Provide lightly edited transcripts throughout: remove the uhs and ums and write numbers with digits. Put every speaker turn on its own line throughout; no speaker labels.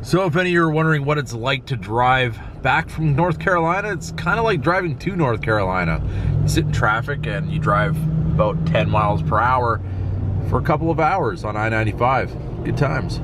So if any of you are wondering what it's like to drive back from North Carolina, it's kind of like driving to North Carolina. You sit in traffic and you drive about 10 miles per hour for a couple of hours on I-95. Good times.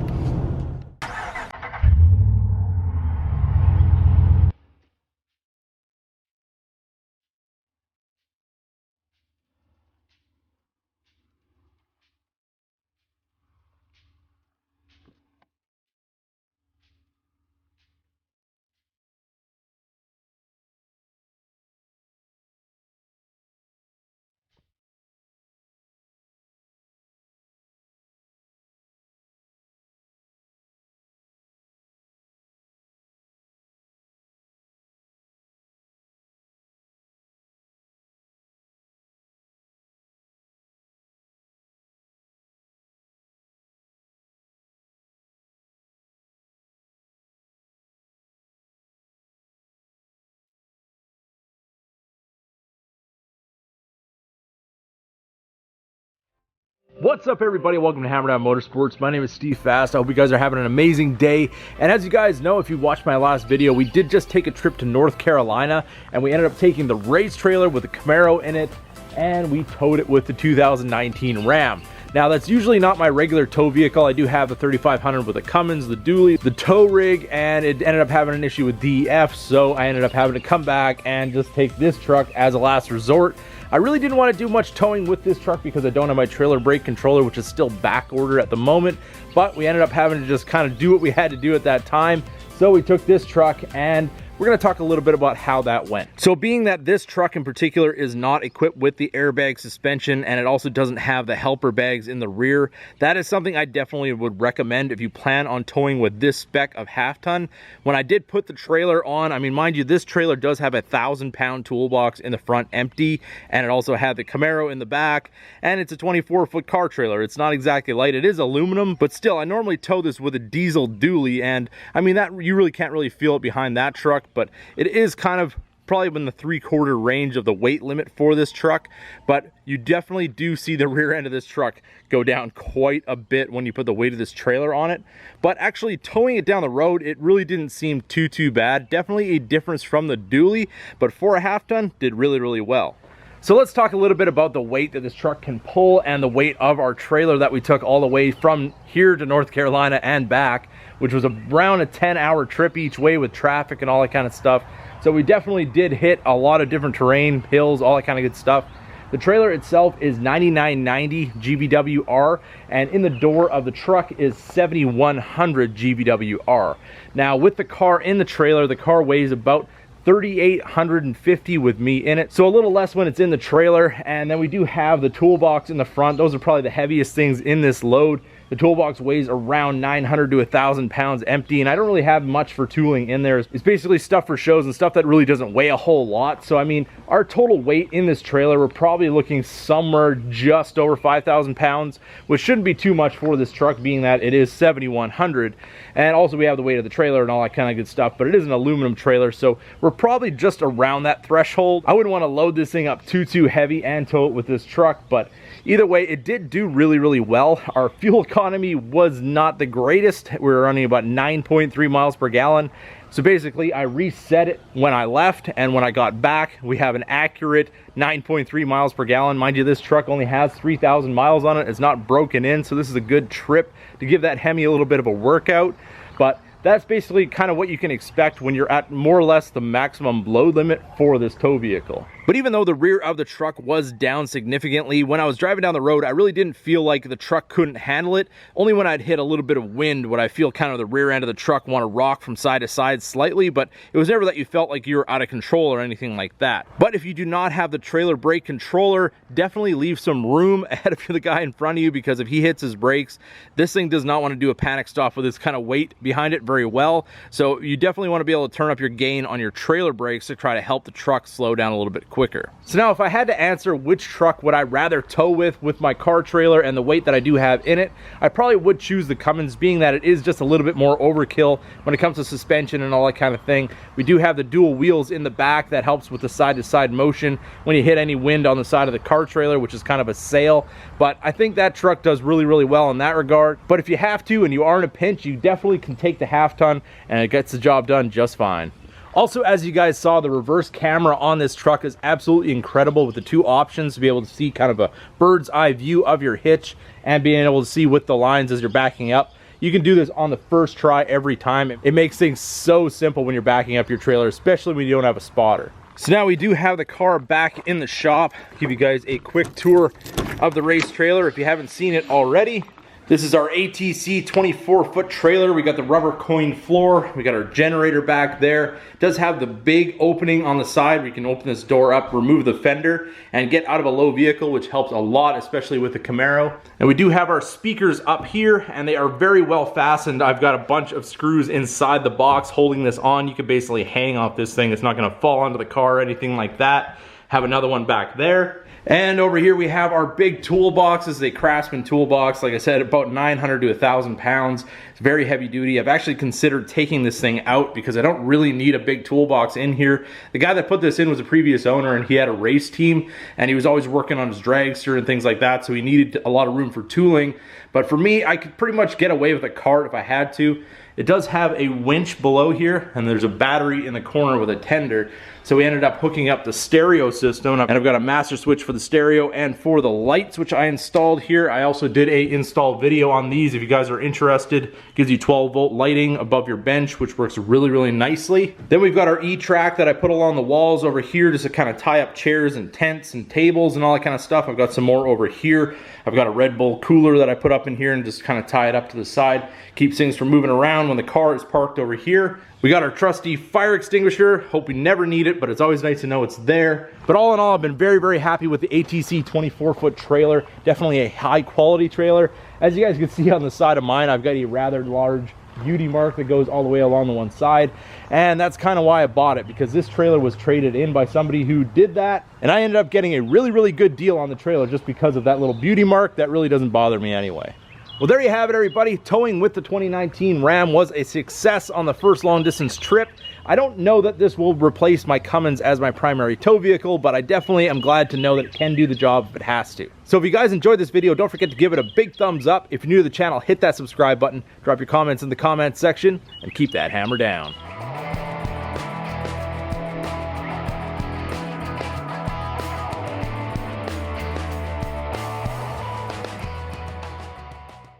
What's up, everybody? Welcome to Hammer Down Motorsports. My name is Steve Fast. I hope you guys are having an amazing day. And as you guys know, if you watched my last video, we did just take a trip to North Carolina, and we ended up taking the race trailer with the Camaro in it, and we towed it with the 2019 Ram. Now, that's usually not my regular tow vehicle. I do have the 3500 with a Cummins, the dually, the tow rig, and it ended up having an issue with DEF, so I ended up having to come back and just take this truck as a last resort. I really didn't want to do much towing with this truck because I don't have my trailer brake controller, which is still back ordered at the moment, but we ended up having to just kind of do what we had to do at that time. So we took this truck, and we're going to talk a little bit about how that went. So being that this truck in particular is not equipped with the airbag suspension, and it also doesn't have the helper bags in the rear, that is something I definitely would recommend if you plan on towing with this spec of half ton. When I did put the trailer on, I mean, mind you, this trailer does have a 1,000-pound toolbox in the front empty, and it also had the Camaro in the back, and it's a 24-foot car trailer. It's not exactly light. It is aluminum, but still, I normally tow this with a diesel dually, and I mean, that you really can't really feel it behind that truck, but it is kind of probably in the 3/4 range of the weight limit for this truck. But you definitely do see the rear end of this truck go down quite a bit when you put the weight of this trailer on it. But actually towing it down the road, it really didn't seem too bad. Definitely a difference from the dually, but for a half ton, did really well. So let's talk a little bit about the weight that this truck can pull and the weight of our trailer that we took all the way from here to North Carolina and back, which was around a 10-hour trip each way with traffic and all that kind of stuff. So we definitely did hit a lot of different terrain, hills, all that kind of good stuff. The trailer itself is 9990 GVWR, and in the door of the truck is 7100 GVWR. Now with the car in the trailer, the car weighs about 3,850 with me in it, so a little less when it's in the trailer. And then we do have the toolbox in the front. Those are probably the heaviest things in this load. The toolbox weighs around 900 to 1,000 pounds empty, and I don't really have much for tooling in there. It's basically stuff for shows and stuff that really doesn't weigh a whole lot. So I mean, our total weight in this trailer, we're probably looking somewhere just over 5,000 pounds, which shouldn't be too much for this truck, being that it is 7,100. And also we have the weight of the trailer and all that kind of good stuff, but it is an aluminum trailer, so we're probably just around that threshold. I wouldn't want to load this thing up too heavy and tow it with this truck, but either way, it did do really well. Our fuel economy was not the greatest. We were running about 9.3 miles per gallon. So basically, I reset it when I left, and when I got back, we have an accurate 9.3 miles per gallon. Mind you, this truck only has 3,000 miles on it. It's not broken in, so this is a good trip to give that Hemi a little bit of a workout. But that's basically kind of what you can expect when you're at more or less the maximum load limit for this tow vehicle. But even though the rear of the truck was down significantly, when I was driving down the road, I really didn't feel like the truck couldn't handle it. Only when I'd hit a little bit of wind would I feel kind of the rear end of the truck want to rock from side to side slightly, but it was never that you felt like you were out of control or anything like that. But if you do not have the trailer brake controller, definitely leave some room ahead of the guy in front of you, because if he hits his brakes, this thing does not want to do a panic stop with this kind of weight behind it very well. So you definitely want to be able to turn up your gain on your trailer brakes to try to help the truck slow down a little bit quicker. So now if I had to answer which truck would I rather tow with my car trailer and the weight that I do have in it, I probably would choose the Cummins, being that it is just a little bit more overkill when it comes to suspension and all that kind of thing. We do have the dual wheels in the back that helps with the side-to-side motion when you hit any wind on the side of the car trailer, which is kind of a sail. But I think that truck does really, really well in that regard. But if you have to and you are in a pinch, you definitely can take the half ton and it gets the job done just fine. Also, as you guys saw, the reverse camera on this truck is absolutely incredible with the two options to be able to see kind of a bird's eye view of your hitch and being able to see with the lines as you're backing up. You can do this on the first try every time. It makes things so simple when you're backing up your trailer, especially when you don't have a spotter. So now we do have the car back in the shop. I'll give you guys a quick tour of the race trailer if you haven't seen it already. This is our ATC 24-foot trailer. We got the rubber coin floor. We got our generator back there. It does have the big opening on the side where you can open this door up, remove the fender, and get out of a low vehicle, which helps a lot, especially with the Camaro. And we do have our speakers up here, and they are very well fastened. I've got a bunch of screws inside the box holding this on. You can basically hang off this thing. It's not gonna fall onto the car or anything like that. Have another one back there. And over here we have our big toolbox. This is a Craftsman toolbox. Like I said, about 900 to 1,000 pounds. It's very heavy duty. I've actually considered taking this thing out because I don't really need a big toolbox in here. The guy that put this in was a previous owner and he had a race team and he was always working on his dragster and things like that, so he needed a lot of room for tooling. But for me, I could pretty much get away with a cart if I had to. It does have a winch below here and there's a battery in the corner with a tender. So we ended up hooking up the stereo system, and I've got a master switch for the stereo and for the lights, which I installed here. I also did a install video on these if you guys are interested. Gives you 12-volt lighting above your bench, which works really, really nicely. Then we've got our E-track that I put along the walls over here just to kind of tie up chairs and tents and tables and all that kind of stuff. I've got some more over here. I've got a Red Bull cooler that I put up in here and just kind of tie it up to the side. Keeps things from moving around when the car is parked over here. We got our trusty fire extinguisher. Hope we never need it, but it's always nice to know it's there. But all in all, I've been very, very happy with the ATC 24-foot trailer. Definitely a high quality trailer. As you guys can see on the side of mine, I've got a rather large beauty mark that goes all the way along the one side. And that's kind of why I bought it, because this trailer was traded in by somebody who did that. And I ended up getting a really, really good deal on the trailer just because of that little beauty mark that really doesn't bother me anyway. Well, there you have it, everybody. Towing with the 2019 Ram was a success on the first long distance trip. I don't know that this will replace my Cummins as my primary tow vehicle, but I definitely am glad to know that it can do the job if it has to. So if you guys enjoyed this video, don't forget to give it a big thumbs up. If you're new to the channel, hit that subscribe button, drop your comments in the comments section, and keep that hammer down.